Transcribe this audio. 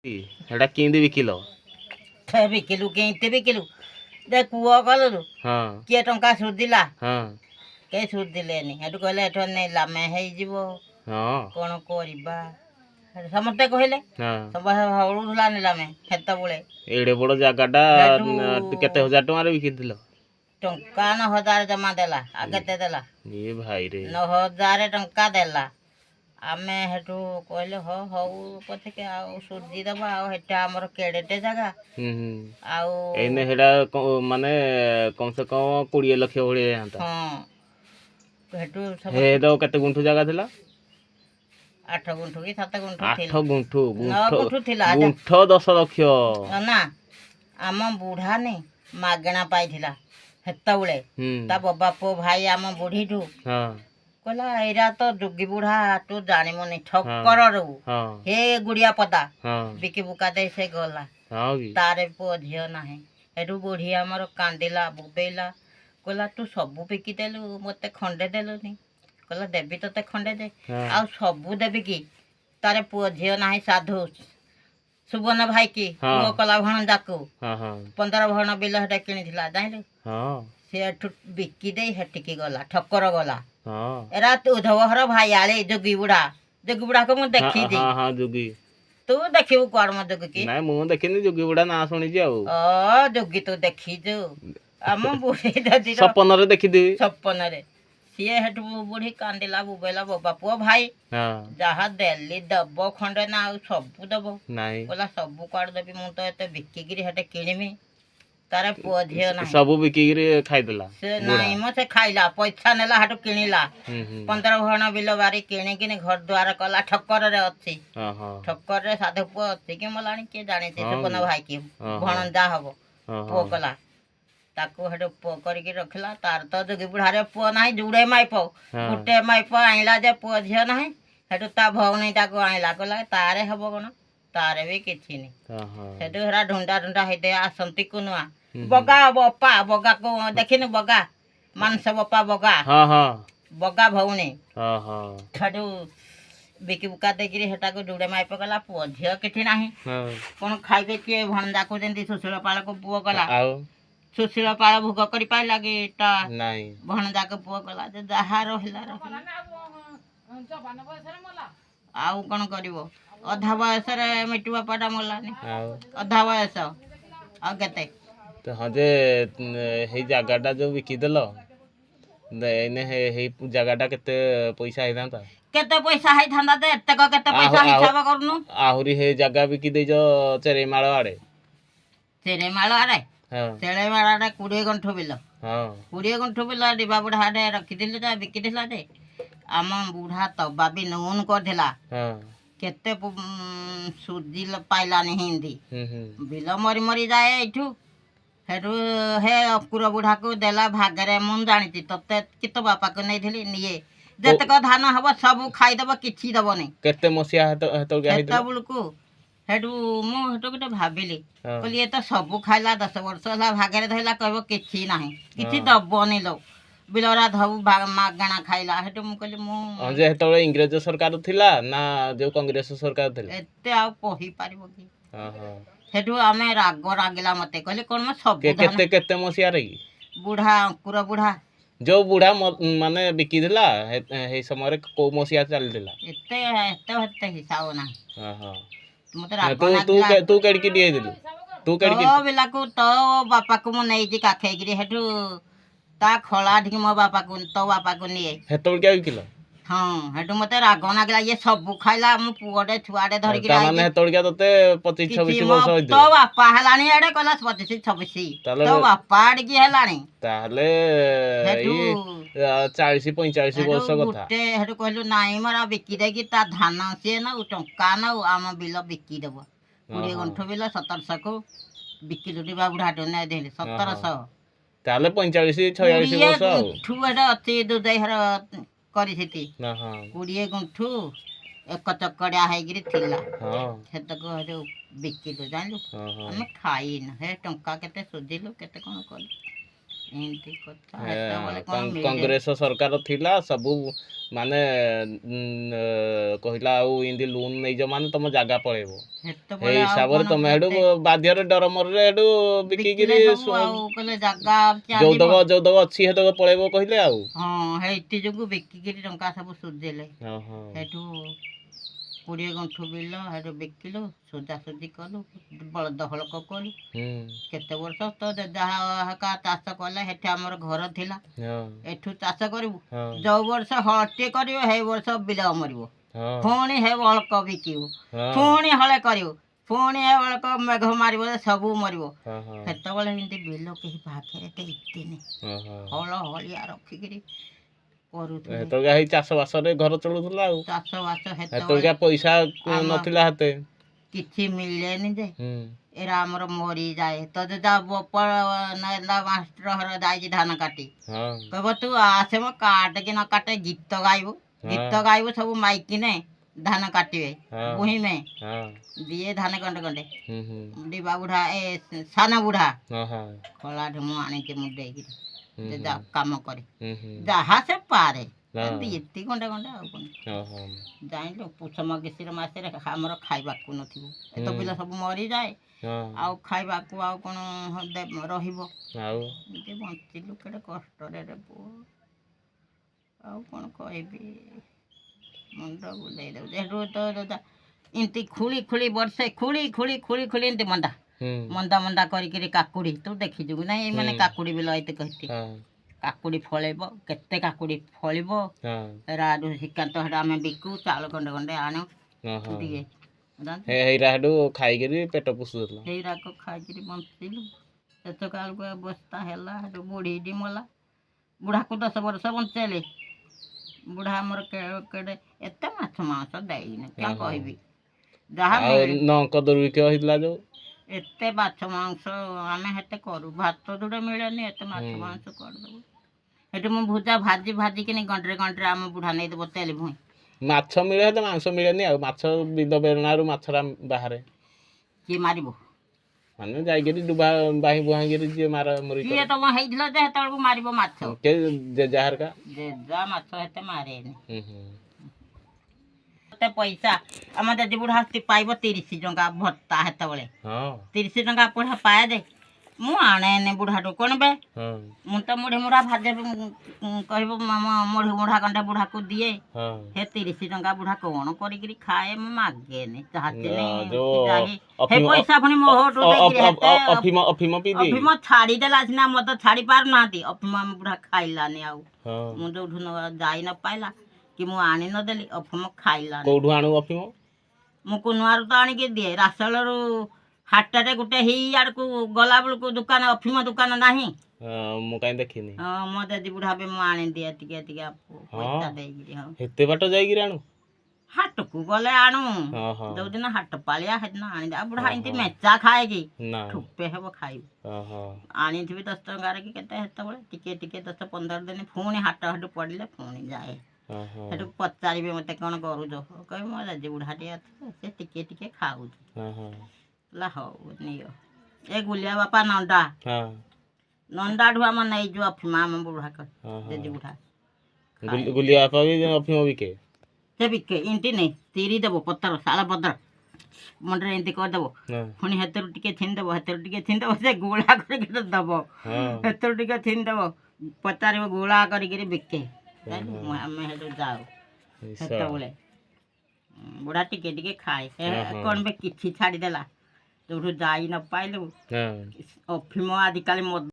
हेटा किंदी बिकिलो बिकिलु केते बिकिलु दे कुआ कलु हां किए टंका सुद दिला हां के सुद दिलेनी हेटु कहले एठो नै लामे हेई जीवो हां कोन करिबा समते कहले हां सब हळुला नेलामे हेता बुले एडे बड़ जागाटा हेटु केते हजार टଙ୍କା रे बिकिदिलो टंका 9000 जमा देला आ केते देला ए भाई रे 9000 टंका देला आमे हेटु कहले हो हो पथे के आ सुदी दबा आ हेटा हमर केडेटे जगह आ एने हेडा माने कम से कम 20 लाख भळे हंता हां हेटु सब हे दो केते गुंठू जगह थिला 8 गुंठू की 7 गुंठू 8 गुंठू 9 गुंठू थिला गुंठ 10 लाख ना आम बुढ़ा ने मागणा पाइथिला हेता उळे ता बाबा पो भाई आम बुढ़ी ठू हां कहला एरा तो दुगी बुढ़ा तू जानी मने ठक्कर रो हे गुड़िया पता बिकी बुका दे से गला तारे पो झियो नाही एडु बुढ़ी हमर कांदिला बुबेला कहला तू सबु बिकी देलु मते खंडे देलुनी कहला देबी तते खंडे दे आ सबु देबी की तारे पो झियो नाही साधु सुबन भाई की पो कला भण जाकू 15 भण बिल हटा किनी थिला जाइलु से बिकी दे हटिकी गला ठक्कर गला एरा तू धवहर भाई आले जोगी बुढ़ा को मु देखी दी हां हां जोगी तू देखिबु कोर म जोगी की नाही मु देखिनी जोगी बुढ़ा ना सुनी जी जोगी तू देखी जो हम बुढ़ी दादी सपन रे देखि दी सपन रे सिए हेटु बुढ़ी कांदिला बुबेला बाबा पुओ भाई जहा देली दबो खंडे ना सबु दबो नाही बोला सबु काट देबी मु तो एते बिकी गिरी हेटे किनिमी तारे पुओ झियो ना सबु बिकी गिरी खाइ देला से नाही म से खाइला पैसा नेला हेटु किनिला 15 भण बिल बारी किनि किनि घर द्वार कला ठक्कर रे अछि ठक्कर रे साधु पुओ अछि कि मलाणी के जाने से सपन भाई की भण जा हबो पुओ कला ताको हेडो पो करी के रखला तार तो जोगी बुढ़ा रे पुओ नाही जुड़े माई पो गुटे माई पो आइला जे पुओ झियो नाही हेडो ता भौणी ताको आइला कला तारे हबो कोन तारे भी किछि नि हेडो हरा ढुंडा ढुंडा हेदे आसंती कुनुआ बगा बप्पा बगा को देखिन बगा मानस बप्पा बगा हां हां बगा भौणी हां हां हेडो बिकी बुका देगिरी हेटा को जुड़े माई पकला पुओ झियो किछि नाही कोन खाइबे के भणजा को जेंती सुसुळ पाळ को पुओ कला सुशील पाळ भोग करी पाइ लागे ता नाही भणजा के पुओ कला जे जहा रहला आउ कोन करिवो अधा बयस रे मिटुआ पाडा मलानी अधा बयस आ केते तो हाँ जे हे जगाटा जो बिकी देलो एने हे जगाटा केते पैसा हे थांता केते पैसा हे थांता दे एते को केते पैसा हिसाब करनु आहुरी हे जगा बिकी दे जो चेरेमाळ आड़े हां चेरेमाळ आड़े 20 गंठो बिल हां 20 गंठो बिल डिबा बुढ़ा डे रखि दिले जा बिकी दिला दे आम बुढ़ा तबा भी नून कर दिला हां केते सुदी पाइला नहीं हिंदी बिल मरी मरी जाए एठू हेटू हे अकुर बुढ़ा को देला भागरे मुन जानी तते कित बापा को नहीं थिली निये जतक धान हबो सब खाई दबो किछि दबो नहीं केते मसिया हेतो गया हेता बुलकू हेटू मु हेटो केते भाबिली कहली ए तो सब खाइला 10 वर्ष ला भागरे धइला कहबो किछि नाही किछि दबो नहीं लो बिलरा धबु मागणा खाइला हेटू मु कहली मु जे हेतो इंग्रेज सरकार थिला ना जो कांग्रेस सरकार थिला एते आ कहि पारिबो की हां हां हेटू आमे राग रागिला मते कहले कोन म सब केते केते मसिया रे बुढ़ा अंकुर बुढ़ा जो बुढ़ा माने बिकी दिला हे समय रे को मसिया चल दिला एते हिसाब ना हां हां मते राग तू केड़की दिए दिलु तू केड़की ओ बिला को तो बापा को म नै जी काखे गिरी हेटू ता खळा ढिक मो बापा को तो बापा को निए हेतोल क्या बिकिलो हां हेटू मते राग लागला ये सब खाइला मु पुअडे छुआडे धरि गिरा माने हेतोल क्या तते 25 26 वर्ष होई तो बापा हलानी एडे कला 25 26 तो बापा आड की हलानी ताले हेटू 40 45 वर्ष कथा गुटे हेटू कहलु नाई मरा बिकी दे की ता धान से ना टंका ना आम बिल बिकी देबो 20 गंठो बिल 1700 को बिकी लुटी बा बुढ़ा तो नै देले 1700 ताले 45 46 वर्ष ठु एडे अति दुदै हर करी सिटी ना हां 20 गंठो एक चकड़िया है गिरी थिला हां हेत को हेटू बिकी दो जानलु हम खाई न हे टंका केते सुदिलु केते कोन कर ଏମିତି କଥା ସେତେବେଳେ କ'ଣ ମିଳେ କଂଗ୍ରେସ ସରକାର ଥିଲା ସବୁ ମାନେ କହିଲା ଆଉ ଏମିତି ଲୋନ୍ ନେଇଛ ମାନେ ତମ ଜାଗା ପଳେଇବ ସେତେବେଳେ ଏଇ ହିସାବରେ ତମେ ହେଠୁ ବାଧ୍ୟରେ ଡର ମରରେ ହେଠୁ ବିକିକିରି ଜାଗା ଯୌତକ ଅଛି ସେତକ ପଳେଇବ କହିଲେ ଆଉ ହଁ ହେଇଠି ଯୋଗୁ ବିକିକିରି ଟଙ୍କା ସବୁ ସୁଝିଲେ ସେଠୁ 20 ଗୁଣ୍ଠ ବିଲ ସେଠୁ ବିକିଲୁ ସୁଝାସୁଝି କଲୁ ବଳଦ ହଳକ କଲୁ କେତେ ବର୍ଷ ତ ଯାହା ଚାଷ କଲେ ସେଠି ଆମର ଘର ଥିଲା ଏଠୁ ଚାଷ କରିବୁ ଯୋଉ ବର୍ଷ ହଳଟିଏ କରିବ ସେଇ ବର୍ଷ ବିଲ ମରିବ ପୁଣି ହେ ବଳକ ବିକିବୁ ପୁଣି ହଳେ କରିବୁ ପୁଣି ହେ ବଳକ ମେଘ ମାରିବ ସବୁ ମରିବ ସେତେବେଳେ ଏମିତି ବିଲ କେହି ପାଖରେ ଦେଇନି ହଳ ହଳିଆ ରଖିକିରି ସେତେବେଳେ ଚାଷ ବାସରେ ଘର ଚଳୁଥିଲା ଆଉ ଚାଷ ବାସ ସେତେବେଳେ ପଇସା ନଥିଲା ହାତେ କିଛି ମିଳେନି ଯେ ଏରା ଆମର ମରିଯାଏ ତ ଯା ମାଷ୍ଟର ଘର ଯାଇଛି ଧାନ କାଟି କହିବ ତୁ ଆସେ ମ କାଟେ କି ନ କାଟେ ଗୀତ ଗାଇବୁ ସବୁ ମାଇକିନେ ଧାନ କାଟିବେ ବୁହିମେ ଦିଏ ଧାନ ଗଣ୍ଡେ ଗଣ୍ଡେ ଡିବା ବୁଢା ଏ ସାନ ବୁଢା ଖଳା ଢୁମ ଆଣିକି ମୁଣ୍ଡେଇକିରି କାମ କରେ ଯାହା ସେ ପାରେ ଏତିକି ଗଣ୍ଡେ ଗଣ୍ଡେ ଆଉ କଣ ଜାଣିଲୁ ପୁଷ ମଗଶିର ମାସରେ ଆମର ଖାଇବାକୁ ନଥିବ ଏତ ପିଲା ସବୁ ମରିଯାଏ ଆଉ ଖାଇବାକୁ ଆଉ କଣ ରହିବ ଏମିତି ବଞ୍ଚିଲୁ କେଡ଼େ କଷ୍ଟରେ ରେ ପୁଅ ଆଉ କଣ କହିବି ମୁଣ୍ଡ ବୁଲେଇ ଦେଉଛି ସେଠୁ ତ ଏମିତି ଖୁଳି ବର୍ଷେ ଖୁଳି ଏମିତି ମନ୍ଦା କରିକିରି କାକୁଡ଼ି ତୁ ଦେଖିଯିବୁ ନାଇଁ ଏମାନେ କାକୁଡ଼ି ବିଲ ଏତେ କହିଛି କାକୁଡ଼ି ଫଳେଇବ କେତେ କାକୁଡ଼ି ଫଳିବ ରାଡୁ ଶ୍ରୀକାନ୍ତ ସେଟା ଆମେ ବିକୁ ଚାଉଳ ଖଣ୍ଡେ ଖଣ୍ଡେ ଆଣୁ ଟିକେ ଖାଇକିରି ପେଟ ପୋଷୁଥିଲା ସେଇରାକ ଖାଇକିରି ବଞ୍ଚିଲୁ ସେତେକାଳକୁ ଅବସ୍ଥା ହେଲା ସେଠୁ ବୁଢ଼ୀଟି ମଲା ବୁଢ଼ାକୁ 10 ବର୍ଷ ବଞ୍ଚେଇଲେ ବୁଢ଼ା ଆମର କେଡ଼େ ଏତେ ମାଛ ମାଂସ ଦେଇନି କ'ଣ କହିବି ଯାହା ହେଇଥିଲା ଯୋଉ ଏତେ ମାଛ ମାଂସ ଆମେ ହେତେ କରୁ ଭାତ ଯୋଉଟା ମିଳେନି ଏତେ ମାଛ ମାଂସ କରିଦେବୁ ସେଠି ମୁଁ ଭୁଜା ଭାଜିକିନି ଗଣ୍ଡରେ ଆମ ବୁଢ଼ା ନେଇଦେବ ତେଲ ଭୁଇଁ ମାଛ ମିଳେ ତ ମାଂସ ମିଳେନି ଆଉ ମାଛ ବିଲ ବେରଣାରୁ ମାଛଟା ବାହାରେ କିଏ ମାରିବ ମାନେ ଯାଇକିରି ଡୁବା ବାହି ବୁହାକିରି ଯିଏ ମରି କିଏ ତମ ହେଇଥିଲା ଯେ ସେତେବେଳକୁ ମାରିବ ମାଛ ଜେଜା ହେରିକା ଜେଜା ମାଛ ହେତେ ମାରେନି ଏତେ ପଇସା ଆମ ଜେଜେ ବୁଢ଼ା ପାଇବ 30 ଟଙ୍କା ଭତ୍ତା ସେତେବେଳେ 30 ଟଙ୍କା ବୁଢ଼ା ପାଏ ଦେ ମୁଁ ଆଣେନି ବୁଢ଼ାଠୁ କ'ଣ ବେ ମୁଁ ତ ମୁଢ଼ି ମୁଢ଼ା ଭାଜେ କହିବ ମୁଢ଼ି ମୁଢ଼ା ଗଣ୍ଡେ ବୁଢ଼ାକୁ ଦିଏ ହେ 30 ଟଙ୍କା ବୁଢ଼ା କ'ଣ କରିକିରି ଖାଏ ମୁଁ ମାଗେନି ପଇସା ପୁଣି ଅଫିମ ଛାଡ଼ିଦେଲା ସିନା ମଦ ଛାଡ଼ି ପାରୁନାହାନ୍ତି ଅଫିମ ଆମ ବୁଢ଼ା ଖାଇଲାନି ଆଉ ମୁଁ ଯୋଉଠୁ ଯାଇ ନ ପାଇଲା କି ମୁଁ ଆଣି ନଦେଲି ଅଫିମ ଖାଇଲାନି କୋଉଠୁ ଆଣୁ ଅଫିମ ମୁଁ କୁନୁଆରୁ ତ ଆଣିକି ଦିଏ ରାସଲରୁ ହାଟରେ ଗୋଟେ ହେଇ ଆଡ଼କୁ ଗଲା ବେଳକୁ ଦୋକାନ ଅଫିମ ଦୋକାନ ନାହିଁ ମୁଁ କାଇଁ ଦେଖିନି ମୋ ଜେଜେ ବୁଢ଼ା ବି ମୁଁ ଆଣିଦିଏ ଟିକେ ପଇସା ଦେଇକିରି ଏତେ ବାଟ ଯାଇକିରି ଆଣୁ ହାଟକୁ ଗଲେ ଆଣୁ ଯୋଉଦିନ ହାଟ ପାଳିଆ ସେଦିନ ଆଣିଦିଏ ବୁଢ଼ା ଏମିତି ମେଚା ଖାଏ କି ଠୁପେ ହେବ ଖାଇବୁ ଆଣିଥିବି 10 ଟଙ୍କାରେ କି କେତେ ସେତେବେଳେ ଟିକେ 10-15 ଦିନ ପୁଣି ହାଟ ପଡ଼ିଲେ ପୁଣି ଯାଏ ସେଠୁ ପଚାରିବେ ମତେ କ'ଣ କରୁଛ କହିବି ମୋ ଜେଜେ ବୁଢ଼ାଟିଏ ଅଛି ସେ ଟିକେ ଖାଉଛି ହଉ ନିଅ ଏ ଗୁଲିଆ ବାପା ନଣ୍ଡାଠୁ ଆମ ନେଇଯିବ ଅଫିମ ଆମ ବୁଢ଼ା ଜେଜେ ବୁଢ଼ା ଗୁଲିଆ ବାପା ବି ଅଫିମ ବିକେ ସେ ବିକେ ଏମିତି ନେଇ ଚିରି ଦେବ ପତ୍ର ଶାଳ ପତ୍ର ମୁଣ୍ଡରେ ଏମିତି କରିଦେବ ପୁଣି ହେତେରୁ ଟିକେ ଛିଣ୍ଡିଦେବ ସେ ଗୁଳା କରିକି ଦେବ ହେତେରୁ ଟିକେ ଛିଣ୍ଡିଦେବ ପଚାରିବ ଗୁଳା କରିକିରି ବିକେ ଆମେ ସେଠୁ ଯାଉ ସେତେବେଳେ ବୁଢ଼ା ଟିକେ ଖାଏ କ'ଣ କିଛି ଛାଡ଼ିଦେଲା ଯୋଉଠୁ ଯାଇ ନ ପାଇଲୁ ଅଫିମ ଆଜିକାଲି ମଦ